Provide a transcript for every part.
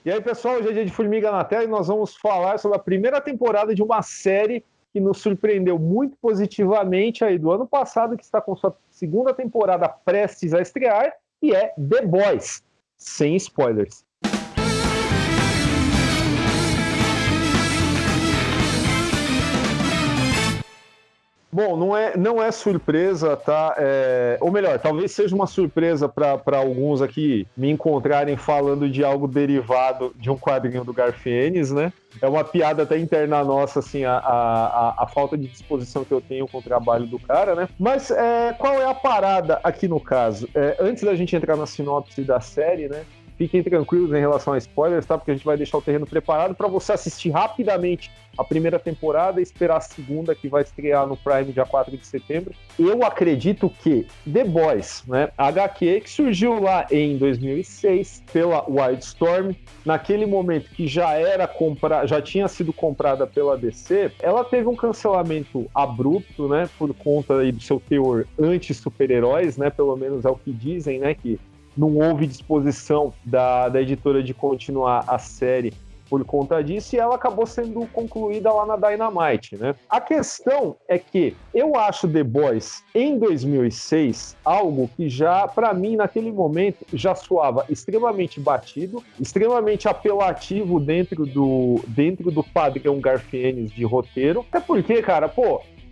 E aí, pessoal, hoje é dia de Formiga na Tela e nós vamos falar sobre a primeira temporada de uma série que nos surpreendeu muito positivamente aí do ano passado, que está com sua segunda temporada prestes a estrear, e é The Boys, sem spoilers. Bom, não é surpresa, tá? Ou melhor, talvez seja uma surpresa para alguns aqui me encontrarem falando de algo derivado de um quadrinho do Garfienes, né? É uma piada até interna nossa, assim, a falta de disposição que eu tenho com o trabalho do cara, né? Mas qual é a parada aqui no caso? Antes da gente entrar na sinopse da série, né? Fiquem tranquilos em relação a spoilers, tá? Porque a gente vai deixar o terreno preparado para você assistir rapidamente a primeira temporada e esperar a segunda, que vai estrear no Prime dia 4 de setembro. Eu acredito que The Boys, né, HQ, que surgiu lá em 2006 pela Wildstorm, naquele momento que já tinha sido comprada pela DC, ela teve um cancelamento abrupto, né, por conta aí do seu teor anti-super-heróis, né, pelo menos é o que dizem, né, que não houve disposição da editora de continuar a série por conta disso, e ela acabou sendo concluída lá na Dynamite, né? A questão é que eu acho The Boys, em 2006, algo que já, para mim, naquele momento, já soava extremamente batido, extremamente apelativo dentro do padrão Garfienes de roteiro, até porque, cara,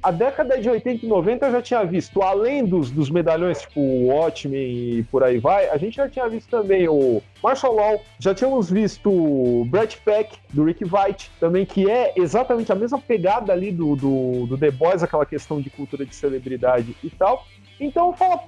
a década de 80 e 90 eu já tinha visto, além dos medalhões tipo o Watchmen e por aí vai, a gente já tinha visto também o Martial Law, já tínhamos visto o Brat Pack, do Rick Veitch, também, que é exatamente a mesma pegada ali do The Boys, aquela questão de cultura de celebridade e tal. Então fala,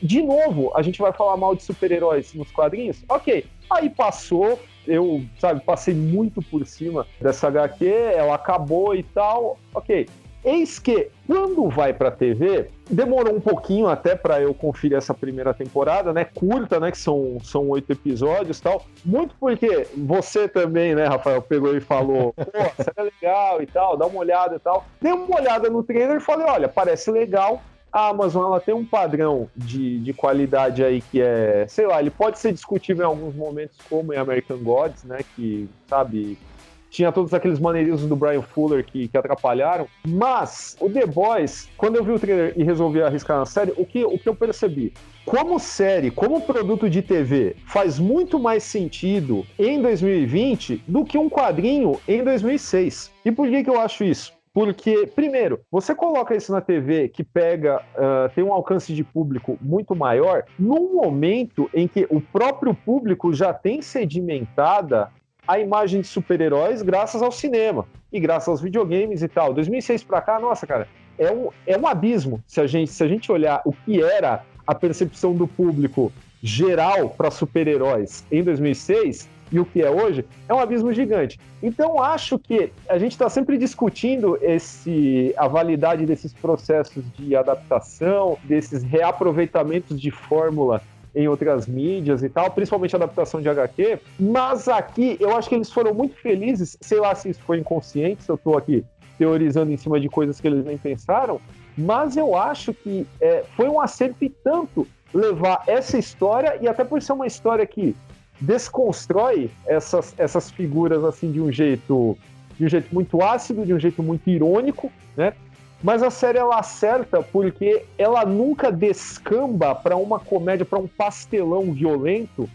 de novo a gente vai falar mal de super-heróis nos quadrinhos? Ok, aí passou, eu, passei muito por cima dessa HQ, ela acabou e tal, ok. Eis que, quando vai pra TV, demorou um pouquinho até pra eu conferir essa primeira temporada, né, curta, né, que são 8 episódios e tal, muito porque você também, né, Rafael, pegou e falou, série legal e tal, dá uma olhada e tal. Dei uma olhada no trailer e falei, olha, parece legal. A Amazon, ela tem um padrão de qualidade aí que é, sei lá, ele pode ser discutível em alguns momentos, como em American Gods, né, que, tinha todos aqueles maneirismos do Brian Fuller que atrapalharam, mas o The Boys, quando eu vi o trailer e resolvi arriscar na série, o que eu percebi? Como série, como produto de TV, faz muito mais sentido em 2020 do que um quadrinho em 2006. E por que eu acho isso? Porque, primeiro, você coloca isso na TV que tem um alcance de público muito maior, num momento em que o próprio público já tem sedimentada a imagem de super-heróis graças ao cinema e graças aos videogames e tal. 2006 pra cá, nossa, cara, é um abismo se a gente olhar o que era a percepção do público geral para super-heróis em 2006 e o que é hoje, é um abismo gigante. Então, acho que a gente está sempre discutindo a validade desses processos de adaptação, desses reaproveitamentos de fórmula em outras mídias e tal, principalmente a adaptação de HQ, mas aqui eu acho que eles foram muito felizes, sei lá se isso foi inconsciente, se eu tô aqui teorizando em cima de coisas que eles nem pensaram, mas eu acho que foi um acerto e tanto levar essa história, e até por ser uma história que desconstrói essas figuras assim de um jeito muito ácido, de um jeito muito irônico, né? Mas a série, ela acerta porque ela nunca descamba para uma comédia, para um pastelão violento,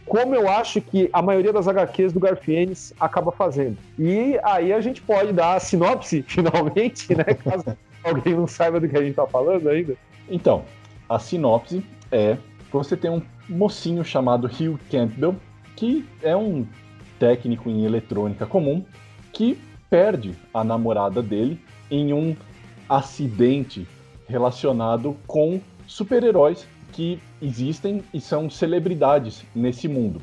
como eu acho que a maioria das HQs do Garfienes acaba fazendo. E aí a gente pode dar a sinopse, finalmente, né? Caso alguém não saiba do que a gente está falando ainda. Então, a sinopse é: você tem um mocinho chamado Hugh Campbell, que é um técnico em eletrônica comum, que perde a namorada dele em um acidente relacionado com super-heróis que existem e são celebridades nesse mundo.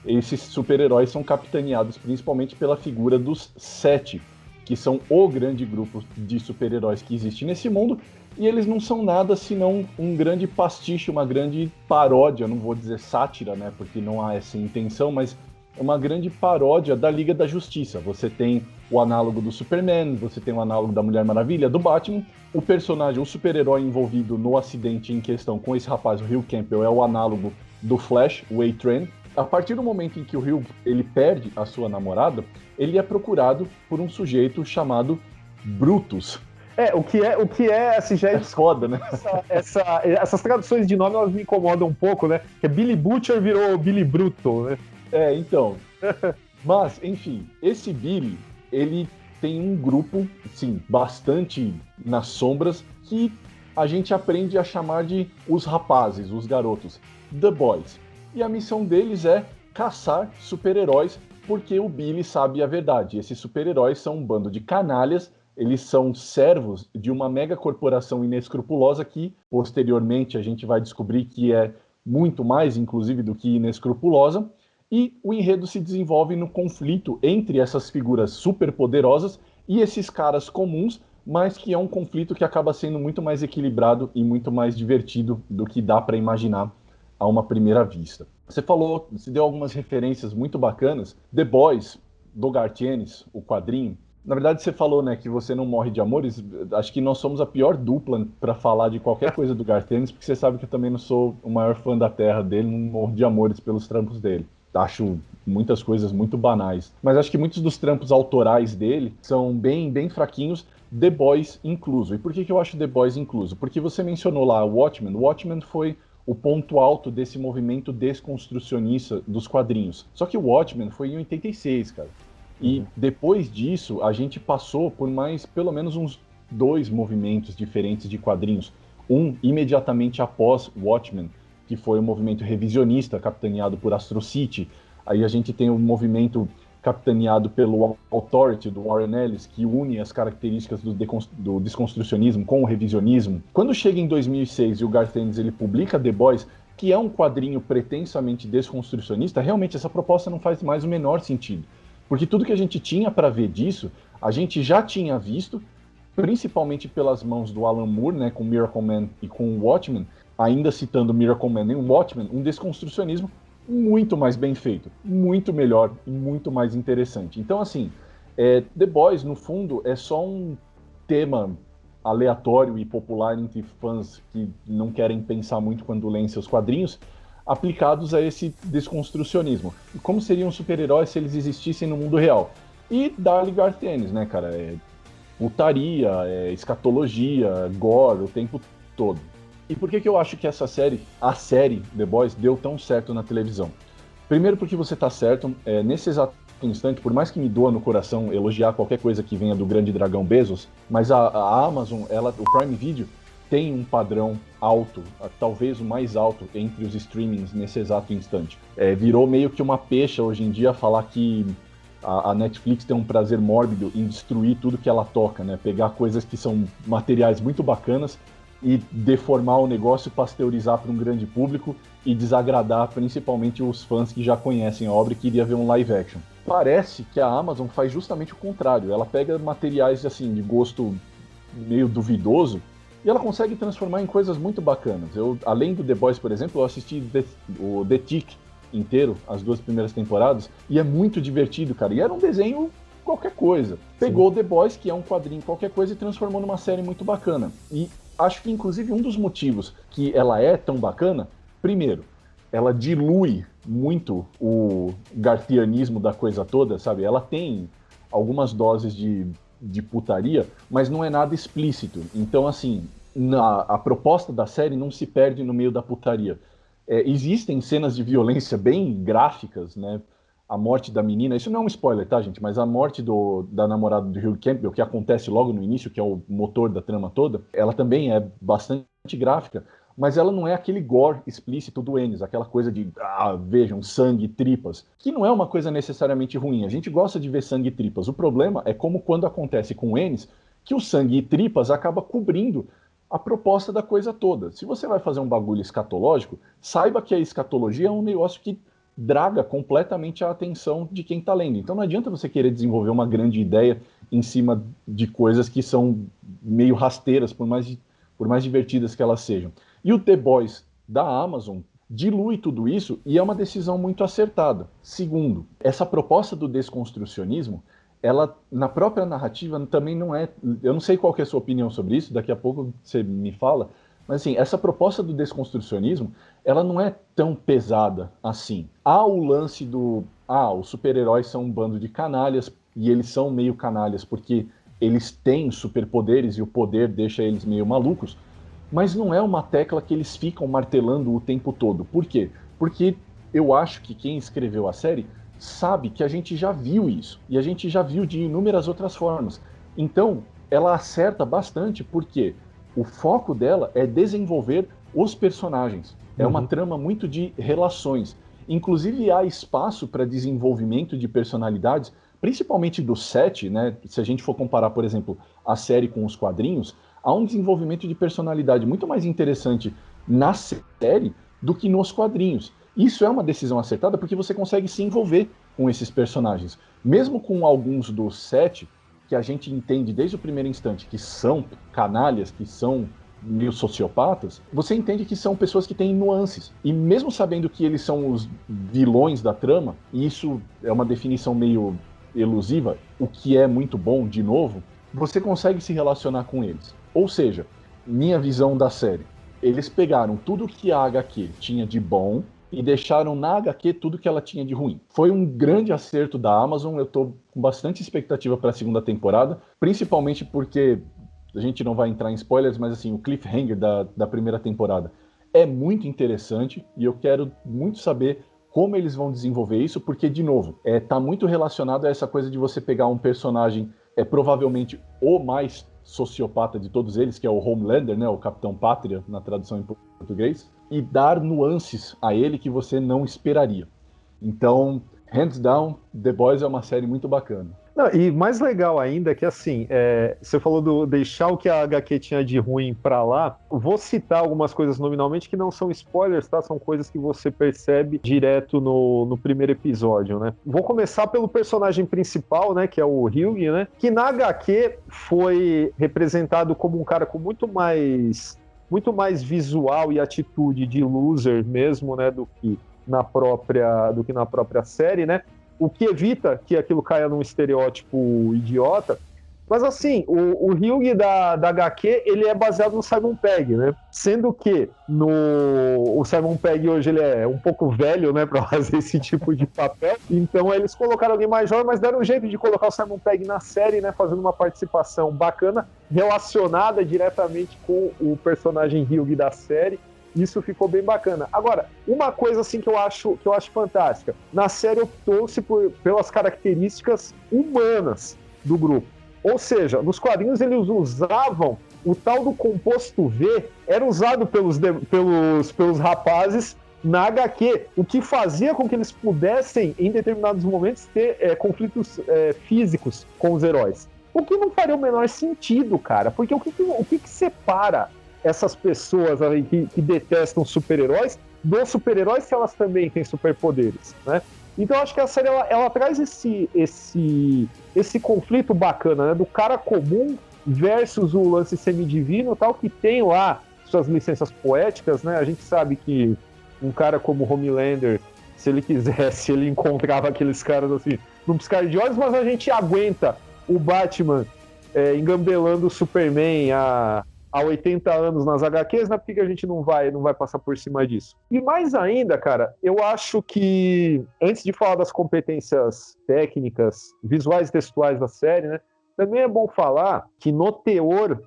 Esses super-heróis são capitaneados principalmente pela figura dos Sete, que são o grande grupo de super-heróis que existe nesse mundo, e eles não são nada senão um grande pastiche, uma grande paródia, não vou dizer sátira, né, porque não há essa intenção, mas é uma grande paródia da Liga da Justiça. Você tem o análogo do Superman, você tem o análogo da Mulher Maravilha, do Batman. O personagem, o super-herói envolvido no acidente em questão com esse rapaz, o Hugh Campbell, é o análogo do Flash, o A-Train. A partir do momento em que o Hugh ele perde a sua namorada, ele é procurado por um sujeito chamado Brutus. O que é, assim, já é foda, né? Essas traduções de nome, elas me incomodam um pouco, né? Que Billy Butcher virou Billy Bruto, né? Então. Mas, enfim, esse Billy, ele tem um grupo, sim, bastante nas sombras, que a gente aprende a chamar de os rapazes, os garotos, The Boys. E a missão deles é caçar super-heróis, porque o Billy sabe a verdade. Esses super-heróis são um bando de canalhas. Eles são servos de uma mega corporação inescrupulosa que, posteriormente, a gente vai descobrir que é muito mais, inclusive, do que inescrupulosa. E o enredo se desenvolve no conflito entre essas figuras superpoderosas e esses caras comuns, mas que é um conflito que acaba sendo muito mais equilibrado e muito mais divertido do que dá para imaginar a uma primeira vista. Você deu algumas referências muito bacanas. The Boys, do Garth Ennis, o quadrinho. Na verdade, você falou, né, que você não morre de amores. Acho que nós somos a pior dupla para falar de qualquer coisa do Garth Ennis, porque você sabe que eu também não sou o maior fã da Terra dele, não morro de amores pelos trampos dele. Acho muitas coisas muito banais. Mas acho que muitos dos trampos autorais dele são bem, bem fraquinhos, The Boys incluso. E por que eu acho The Boys incluso? Porque você mencionou lá o Watchmen. O Watchmen foi o ponto alto desse movimento desconstrucionista dos quadrinhos. Só que o Watchmen foi em 86, cara. E depois disso, a gente passou por mais, pelo menos uns 2 movimentos diferentes de quadrinhos. Um, imediatamente após Watchmen, que foi o movimento revisionista, capitaneado por Astro City. Aí a gente tem o movimento capitaneado pelo Authority, do Warren Ellis, que une as características do desconstrucionismo com o revisionismo. Quando chega em 2006 e o Garth Ennis ele publica The Boys, que é um quadrinho pretensamente desconstrucionista, realmente essa proposta não faz mais o menor sentido. Porque tudo que a gente tinha para ver disso, a gente já tinha visto, principalmente pelas mãos do Alan Moore, né, com Miracle Man e com Watchmen, ainda citando Miracle Man e Watchmen, um desconstrucionismo muito mais bem feito, muito melhor e muito mais interessante. Então, assim, The Boys, no fundo, é só um tema aleatório e popular entre fãs que não querem pensar muito quando leem seus quadrinhos, aplicados a esse desconstrucionismo. E como seriam super-heróis se eles existissem no mundo real? E dá-lhe Garth Ennis, né, cara? Putaria, escatologia, gore, o tempo todo. E por que eu acho que a série The Boys, deu tão certo na televisão? Primeiro porque você tá certo, nesse exato instante, por mais que me doa no coração elogiar qualquer coisa que venha do grande dragão Bezos, mas a Amazon, o Prime Video, tem um padrão alto, talvez o mais alto entre os streamings nesse exato instante. Virou meio que uma pecha hoje em dia falar que a Netflix tem um prazer mórbido em destruir tudo que ela toca, né? Pegar coisas que são materiais muito bacanas e deformar o negócio, pasteurizar para um grande público e desagradar principalmente os fãs que já conhecem a obra e queria ver um live action. Parece que a Amazon faz justamente o contrário. Ela pega materiais assim de gosto meio duvidoso e ela consegue transformar em coisas muito bacanas. Além do The Boys, por exemplo, eu assisti o The Tick inteiro, as 2 primeiras temporadas, e é muito divertido, cara. E era um desenho qualquer coisa. Pegou The Boys, que é um quadrinho qualquer coisa, e transformou numa série muito bacana. E acho que, inclusive, um dos motivos que ela é tão bacana, primeiro, ela dilui muito o garthianismo da coisa toda, sabe? Ela tem algumas doses de putaria, mas não é nada explícito. Então, assim, a proposta da série não se perde no meio da putaria. Existem cenas de violência bem gráficas, né? A morte da menina, isso não é um spoiler, tá, gente? Mas a morte da namorada do Hugh Campbell, que acontece logo no início, que é o motor da trama toda, ela também é bastante gráfica, mas ela não é aquele gore explícito do Ennis, aquela coisa de, vejam, sangue e tripas, que não é uma coisa necessariamente ruim. A gente gosta de ver sangue e tripas. O problema é como quando acontece com o Ennis, que o sangue e tripas acaba cobrindo a proposta da coisa toda. Se você vai fazer um bagulho escatológico, saiba que a escatologia é um negócio que draga completamente a atenção de quem está lendo. Então não adianta você querer desenvolver uma grande ideia em cima de coisas que são meio rasteiras, por mais divertidas que elas sejam. E o The Boys da Amazon dilui tudo isso e é uma decisão muito acertada. Segundo, essa proposta do desconstrucionismo, ela, na própria narrativa, também não é... Eu não sei qual que é a sua opinião sobre isso, daqui a pouco você me fala, Mas assim, essa proposta do desconstrucionismo, ela não é tão pesada assim. Há o lance os super-heróis são um bando de canalhas, e eles são meio canalhas porque eles têm superpoderes e o poder deixa eles meio malucos, mas não é uma tecla que eles ficam martelando o tempo todo. Por quê? Porque eu acho que quem escreveu a série sabe que a gente já viu isso, e a gente já viu de inúmeras outras formas. Então, ela acerta bastante porque o foco dela é desenvolver os personagens. É uma trama muito de relações. Inclusive, há espaço para desenvolvimento de personalidades, principalmente do set, né? Se a gente for comparar, por exemplo, a série com os quadrinhos, há um desenvolvimento de personalidade muito mais interessante na série do que nos quadrinhos. Isso é uma decisão acertada porque você consegue se envolver com esses personagens. Mesmo com alguns do set, que a gente entende desde o primeiro instante que são canalhas, que são meio sociopatas, você entende que são pessoas que têm nuances. E mesmo sabendo que eles são os vilões da trama, e isso é uma definição meio elusiva, o que é muito bom, de novo, você consegue se relacionar com eles. Ou seja, minha visão da série, eles pegaram tudo que a HQ tinha de bom e deixaram na HQ tudo que ela tinha de ruim. Foi um grande acerto da Amazon, eu tô com bastante expectativa para a segunda temporada, principalmente porque a gente não vai entrar em spoilers, mas assim, o cliffhanger da primeira temporada é muito interessante e eu quero muito saber como eles vão desenvolver isso, porque, de novo, tá muito relacionado a essa coisa de você pegar um personagem, provavelmente o mais sociopata de todos eles, que é o Homelander, né, o Capitão Pátria, na tradução em português, e dar nuances a ele que você não esperaria. Então, hands down, The Boys é uma série muito bacana. Não, e mais legal ainda é que, assim, você falou do deixar o que a HQ tinha de ruim pra lá. Vou citar algumas coisas nominalmente que não são spoilers, tá? São coisas que você percebe direto no primeiro episódio, né? Vou começar pelo personagem principal, né? Que é o Hugh, né? Que na HQ foi representado como um cara com muito mais visual e atitude de loser mesmo, né? Do que na própria série, né? O que evita que aquilo caia num estereótipo idiota. Mas assim, o Hugh da HQ, ele é baseado no Simon Pegg, né? Sendo que o Simon Pegg hoje ele é um pouco velho, né, para fazer esse tipo de papel. Então eles colocaram alguém mais jovem, mas deram um jeito de colocar o Simon Pegg na série, né, fazendo uma participação bacana, relacionada diretamente com o personagem Hugh da série. Isso ficou bem bacana. Agora, uma coisa assim que eu acho fantástica. Na série optou-se pelas características humanas do grupo. Ou seja, nos quadrinhos eles usavam o tal do composto V, era usado pelos rapazes na HQ, o que fazia com que eles pudessem, em determinados momentos, ter conflitos físicos com os heróis. O que não faria o menor sentido, cara, porque o que separa essas pessoas aí que detestam super-heróis dos super-heróis se elas também têm superpoderes, né? Então acho que a série ela traz esse conflito bacana, né? Do cara comum versus o lance semidivino, tal, que tem lá suas licenças poéticas, né? A gente sabe que um cara como Homelander, se ele quisesse, ele encontrava aqueles caras assim, num piscar de olhos, mas a gente aguenta o Batman engambelando o Superman há 80 anos nas HQs, né? Por que a gente não vai passar por cima disso? E mais ainda, cara, eu acho que, antes de falar das competências técnicas, visuais e textuais da série, né? Também é bom falar que, no teor,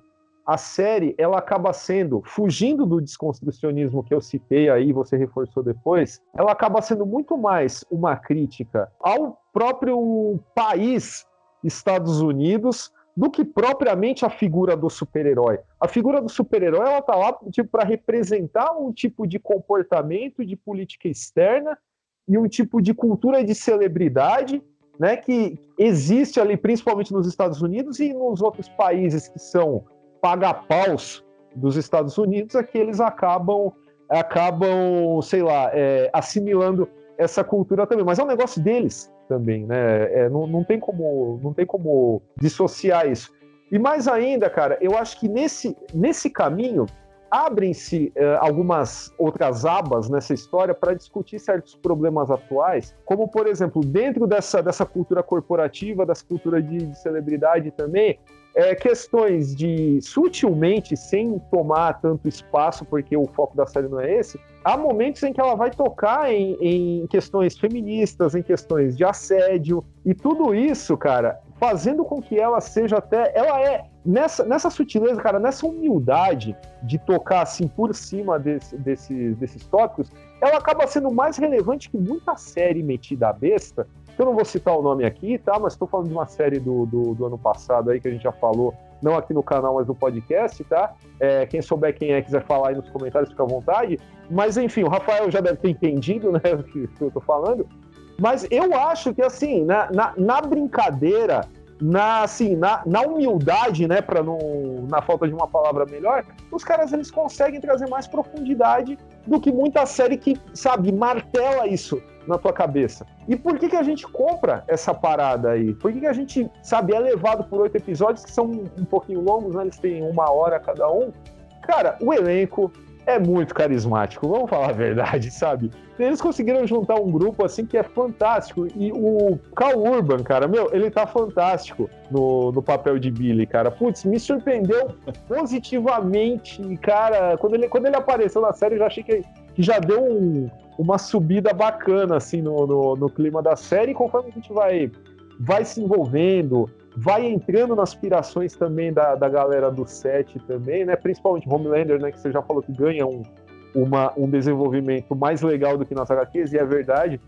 a série, ela acaba sendo, fugindo do desconstrucionismo que eu citei aí, você reforçou depois, ela acaba sendo muito mais uma crítica ao próprio país Estados Unidos, do que propriamente a figura do super-herói. A figura do super-herói, ela tá lá tipo, para representar um tipo de comportamento de política externa e um tipo de cultura de celebridade, né, que existe ali principalmente nos Estados Unidos e nos outros países que são paga-paus dos Estados Unidos, é que eles acabam sei lá, assimilando essa cultura também. Mas é um negócio deles também, né? Não tem como dissociar isso. E mais ainda, cara, eu acho que nesse caminho abrem-se algumas outras abas nessa história para discutir certos problemas atuais, como, por exemplo, dentro dessa cultura corporativa, dessa cultura de celebridade também, questões de, sutilmente, sem tomar tanto espaço, porque o foco da série não é esse, há momentos em que ela vai tocar em questões feministas, em questões de assédio, e tudo isso, cara, fazendo com que ela seja até... Ela é, nessa sutileza, cara, nessa humildade de tocar assim por cima desses tópicos, ela acaba sendo mais relevante que muita série metida à besta. Eu não vou citar o nome aqui, tá? Mas estou falando de uma série do ano passado aí que a gente já falou, não aqui no canal, mas no podcast, tá? Quem souber quem é, quiser falar aí nos comentários, fica à vontade. Mas enfim, o Rafael já deve ter entendido, né, o que eu tô falando. Mas eu acho que, assim, na brincadeira, na humildade, né, na falta de uma palavra melhor, os caras, eles conseguem trazer mais profundidade do que muita série que, sabe, martela isso na tua cabeça. E por que a gente compra essa parada aí? Por que a gente, sabe, é levado por 8 episódios que são um pouquinho longos, né? Eles têm 1 hora cada um. Cara, o elenco é muito carismático, vamos falar a verdade, sabe? Eles conseguiram juntar um grupo assim que é fantástico. E o Karl Urban, cara, ele tá fantástico no papel de Billy, cara. Putz, me surpreendeu positivamente, cara. Quando ele apareceu na série, eu já achei que já deu uma subida bacana assim no clima da série. E conforme a gente vai se envolvendo, vai entrando nas aspirações também da galera do set também, né? Principalmente Homelander, né? Que você já falou que ganha um desenvolvimento mais legal do que nas HQs, e é verdade.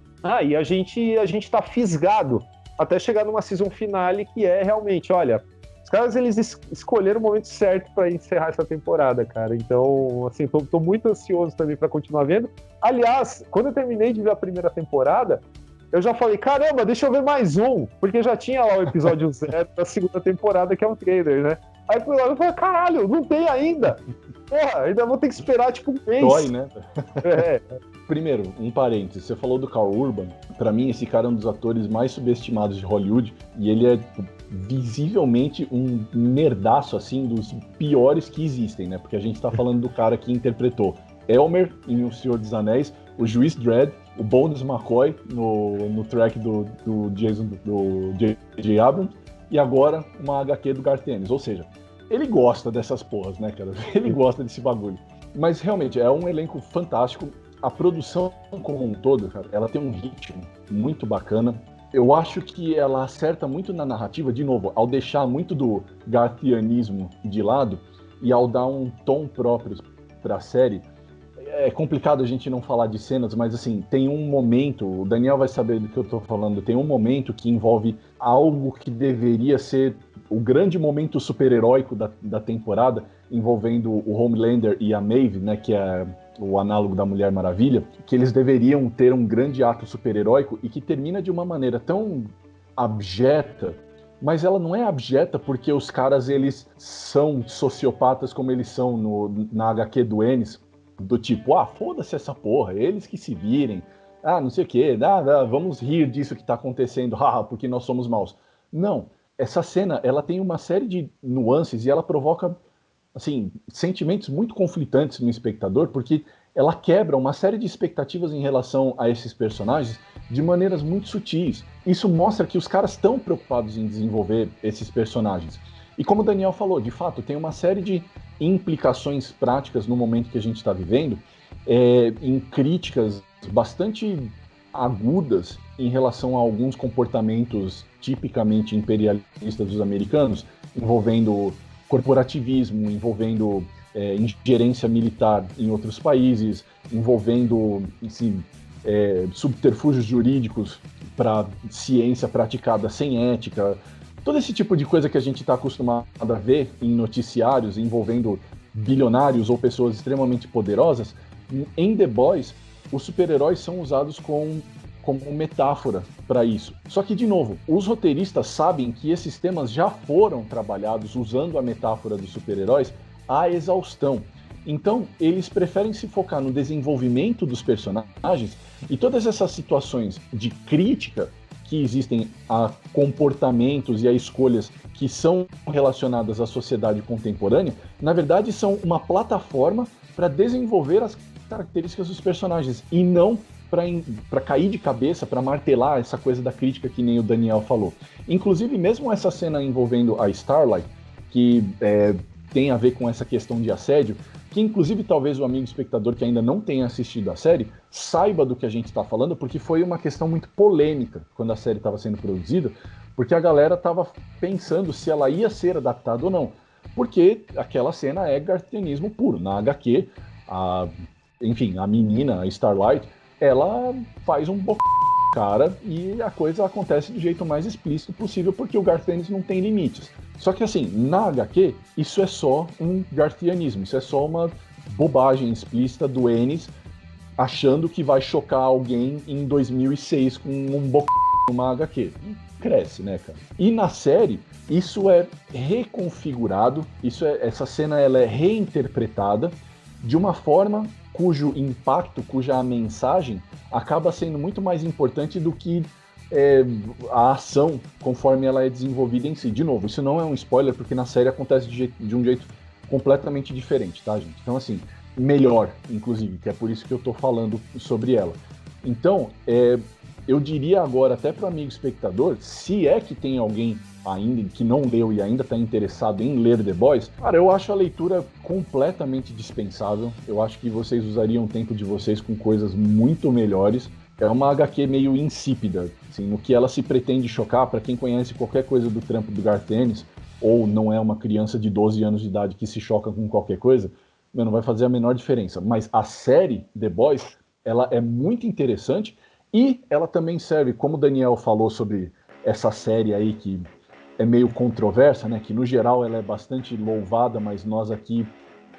E a gente tá fisgado até chegar numa season finale que é realmente, olha, os caras, eles escolheram o momento certo para encerrar essa temporada, cara. Então, assim, tô muito ansioso também para continuar vendo. Aliás, quando eu terminei de ver a primeira temporada, eu já falei, caramba, deixa eu ver mais um, porque já tinha lá o episódio 0 da segunda temporada, que é o trailer, né? Aí fui lá e falei, caralho, não tem ainda. Porra, ainda vou ter que esperar tipo um mês. Dói, né? Primeiro, um parênteses, você falou do Karl Urban. Pra mim, esse cara é um dos atores mais subestimados de Hollywood, e ele é visivelmente um nerdaço, assim, dos piores que existem, né? Porque a gente tá falando do cara que interpretou Elmer em O Senhor dos Anéis, o Juiz Dredd, o Bones McCoy no track do J.J. Abrams, e agora uma HQ do Garth Ennis. Ou seja, ele gosta dessas porras, né, cara? Ele gosta desse bagulho. Mas realmente é um elenco fantástico. A produção como um todo, cara, ela tem um ritmo muito bacana. Eu acho que ela acerta muito na narrativa, de novo, ao deixar muito do garthianismo de lado e ao dar um tom próprio para a série. É complicado a gente não falar de cenas, mas assim, tem um momento, o Daniel vai saber do que eu tô falando, tem um momento que envolve algo que deveria ser o grande momento super-heróico da temporada, envolvendo o Homelander e a Maeve, né, que é o análogo da Mulher Maravilha, que eles deveriam ter um grande ato super-heróico e que termina de uma maneira tão abjeta, mas ela não é abjeta porque os caras, eles são sociopatas como eles são na HQ do Ennis, do tipo, foda-se essa porra, eles que se virem, não sei o que, vamos rir disso que tá acontecendo, porque nós somos maus. Não, essa cena, ela tem uma série de nuances e ela provoca, assim, sentimentos muito conflitantes no espectador, porque ela quebra uma série de expectativas em relação a esses personagens de maneiras muito sutis. Isso mostra que os caras estão preocupados em desenvolver esses personagens. E como o Daniel falou, de fato, tem uma série de implicações práticas no momento que a gente está vivendo, em críticas bastante agudas em relação a alguns comportamentos tipicamente imperialistas dos americanos, envolvendo corporativismo, envolvendo ingerência militar em outros países, envolvendo subterfúgios jurídicos para ciência praticada sem ética. Todo esse tipo de coisa que a gente está acostumado a ver em noticiários envolvendo bilionários ou pessoas extremamente poderosas, em The Boys, os super-heróis são usados como metáfora para isso. Só que, de novo, os roteiristas sabem que esses temas já foram trabalhados usando a metáfora dos super-heróis à exaustão. Então, eles preferem se focar no desenvolvimento dos personagens e todas essas situações de crítica que existem a comportamentos e a escolhas que são relacionadas à sociedade contemporânea, na verdade são uma plataforma para desenvolver as características dos personagens e não para cair de cabeça, para martelar essa coisa da crítica que nem o Daniel falou. Inclusive, mesmo essa cena envolvendo a Starlight, que tem a ver com essa questão de assédio, que inclusive talvez o amigo espectador que ainda não tenha assistido a série saiba do que a gente está falando, porque foi uma questão muito polêmica quando a série estava sendo produzida, porque a galera estava pensando se ela ia ser adaptada ou não, porque aquela cena é gartianismo puro. Na HQ, a menina, a Starlight, ela faz um cara e a coisa acontece do jeito mais explícito possível, porque o Garth Ennis não tem limites. Só que assim, na HQ, isso é só um gartianismo, isso é só uma bobagem explícita do Ennis achando que vai chocar alguém em 2006 com um numa HQ. Cresce, né, cara? E na série, isso é reconfigurado, essa cena ela é reinterpretada de uma forma cujo impacto, cuja mensagem acaba sendo muito mais importante do que a ação conforme ela é desenvolvida em si. De novo, isso não é um spoiler, porque na série acontece de um jeito completamente diferente, tá, gente? Então, assim, melhor, inclusive, que é por isso que eu tô falando sobre ela. Então, eu diria agora até para o amigo espectador, se é que tem alguém ainda que não leu e ainda está interessado em ler The Boys, cara, eu acho a leitura completamente dispensável. Eu acho que vocês usariam o tempo de vocês com coisas muito melhores. É uma HQ meio insípida, assim, no que ela se pretende chocar. Para quem conhece qualquer coisa do trampo do Garth Ennis, ou não é uma criança de 12 anos de idade que se choca com qualquer coisa, não vai fazer a menor diferença. Mas a série The Boys, ela é muito interessante e ela também serve, como o Daniel falou sobre essa série aí que é meio controversa, né? Que no geral ela é bastante louvada, mas nós aqui,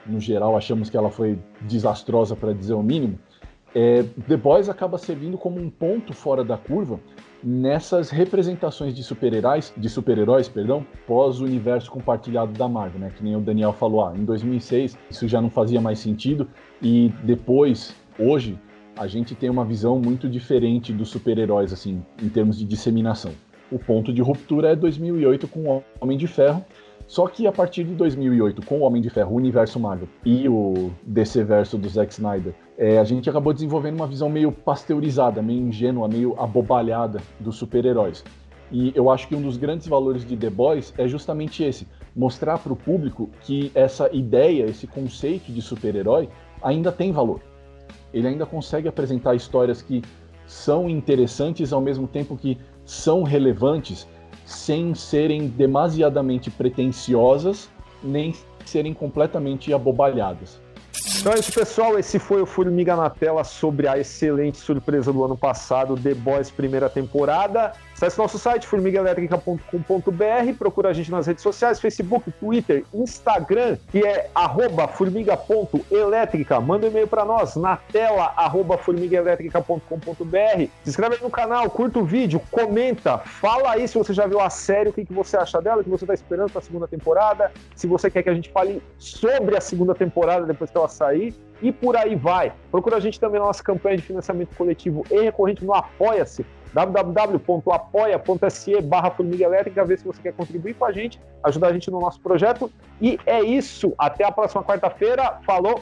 no geral, achamos que ela foi desastrosa, para dizer o mínimo. The Boys acaba servindo como um ponto fora da curva nessas representações de super-heróis, pós-universo compartilhado da Marvel, né? Que nem o Daniel falou, em 2006 isso já não fazia mais sentido, e depois, hoje, a gente tem uma visão muito diferente dos super-heróis, assim, em termos de disseminação. O ponto de ruptura é 2008 com o Homem de Ferro, só que a partir de 2008, com o Homem de Ferro, o universo Marvel e o DC-verso do Zack Snyder, a gente acabou desenvolvendo uma visão meio pasteurizada, meio ingênua, meio abobalhada dos super-heróis. E eu acho que um dos grandes valores de The Boys é justamente esse, mostrar para o público que essa ideia, esse conceito de super-herói ainda tem valor. Ele ainda consegue apresentar histórias que são interessantes ao mesmo tempo que são relevantes, sem serem demasiadamente pretensiosas, nem serem completamente abobalhadas. Então é isso, pessoal. Esse foi o Formiga na Tela sobre a excelente surpresa do ano passado, The Boys primeira temporada. Acesse nosso site, formigaelétrica.com.br, procura a gente nas redes sociais, Facebook, Twitter, Instagram, que é @formiga.elétrica. Manda um e-mail para nós, na tela, @formigaelétrica.com.br. Se inscreve aí no canal, curta o vídeo, comenta, fala aí se você já viu a série, o que você acha dela, o que você está esperando para a segunda temporada, se você quer que a gente fale sobre a segunda temporada depois que ela sair, e por aí vai. Procura a gente também na nossa campanha de financiamento coletivo e recorrente no Apoia-se, www.apoia.se/Formiga Elétrica, ver se você quer contribuir com a gente, ajudar a gente no nosso projeto. E é isso, até a próxima quarta-feira, falou!